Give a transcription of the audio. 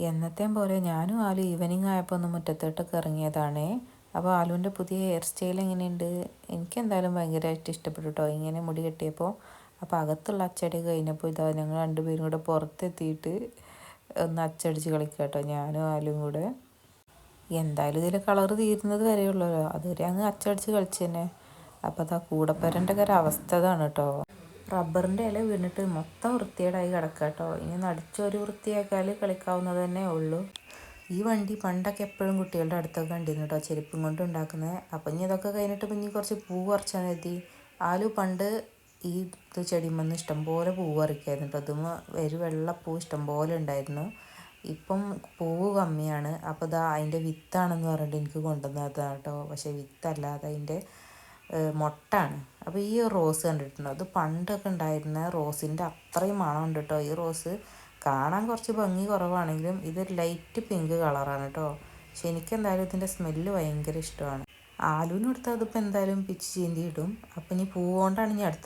എന്നത്തെയും പോലെ ഞാനും ആലു ഈവനിങ് ആയപ്പോൾ ഒന്ന് മുറ്റത്തോട്ടൊക്കെ ഇറങ്ങിയതാണേ. അപ്പോൾ ആലുവിൻ്റെ പുതിയ ഹെയർ സ്റ്റൈൽ എങ്ങനെയുണ്ട്? എനിക്കെന്തായാലും ഭയങ്കരമായിട്ട് ഇഷ്ടപ്പെട്ടു കേട്ടോ, ഇങ്ങനെ മുടി കെട്ടിയപ്പോൾ. അപ്പോൾ അകത്തുള്ള അച്ചടി കഴിഞ്ഞപ്പോൾ ഇതാ ഞങ്ങൾ രണ്ടുപേരും കൂടെ പുറത്തെത്തിയിട്ട് ഒന്ന് അച്ചടിച്ച് കളിക്കുക കേട്ടോ, ഞാനും ആലും കൂടെ. എന്തായാലും ഇതിൽ കളറ് തീരുന്നത് വരെയുള്ളല്ലോ, അതുവരെ അങ്ങ് അച്ചടിച്ച് കളിച്ച് തന്നെ. അപ്പോൾ അതാ കൂടപ്പരൻ്റെ ഒരു അവസ്ഥ ഇതാണ് കേട്ടോ. റബ്ബറിൻ്റെ ഇല വീണിട്ട് മൊത്തം വൃത്തികേടായി കിടക്കുക കേട്ടോ. ഇനി നടിച്ചൊരു വൃത്തിയാക്കിയാൽ കളിക്കാവുന്നത് തന്നെ ഉള്ളൂ. ഈ വണ്ടി പണ്ടൊക്കെ എപ്പോഴും കുട്ടികളുടെ അടുത്തൊക്കെ കണ്ടിരുന്നു കേട്ടോ, ചെരുപ്പും കൊണ്ട് ഉണ്ടാക്കുന്നത്. അപ്പം ഇനി ഇതൊക്കെ കഴിഞ്ഞിട്ട് ഇനി കുറച്ച് പൂ പറിച്ചാൽ മതി. ആലു പണ്ട് ഈ ചെടിമെന്ന് ഇഷ്ടംപോലെ പൂവ് പറിക്കായിരുന്നു കേട്ടോ. അതും ഒരു വെള്ളപ്പൂ ഇഷ്ടംപോലെ ഉണ്ടായിരുന്നു. ഇപ്പം പൂവ് കമ്മിയാണ്. അപ്പോൾ ഇതാ അതിൻ്റെ വിത്താണെന്ന് പറഞ്ഞിട്ട് എനിക്ക് കൊണ്ടുവന്നതാണ് കേട്ടോ. പക്ഷേ വിത്തല്ല, അതതിൻ്റെ മൊട്ടാണ്. അപ്പോൾ ഈ റോസ് കണ്ടിട്ടുണ്ടോ? അത് പണ്ടൊക്കെ ഉണ്ടായിരുന്ന റോസിൻ്റെ അത്രയും മണമുണ്ട് കേട്ടോ. ഈ റോസ് കാണാൻ കുറച്ച് ഭംഗി കുറവാണെങ്കിലും ഇത് ലൈറ്റ് പിങ്ക് കളറാണ് കേട്ടോ. പക്ഷെ എനിക്കെന്തായാലും ഇതിൻ്റെ സ്മെല്ല് ഭയങ്കര ഇഷ്ടമാണ്. ആലുവിന് കൊടുത്താൽ അതിപ്പോൾ എന്തായാലും പിച്ചി ചീന്തി ഇടും. അപ്പം ഇനി പൂ കൊണ്ടാണ് ഇനി അടുത്ത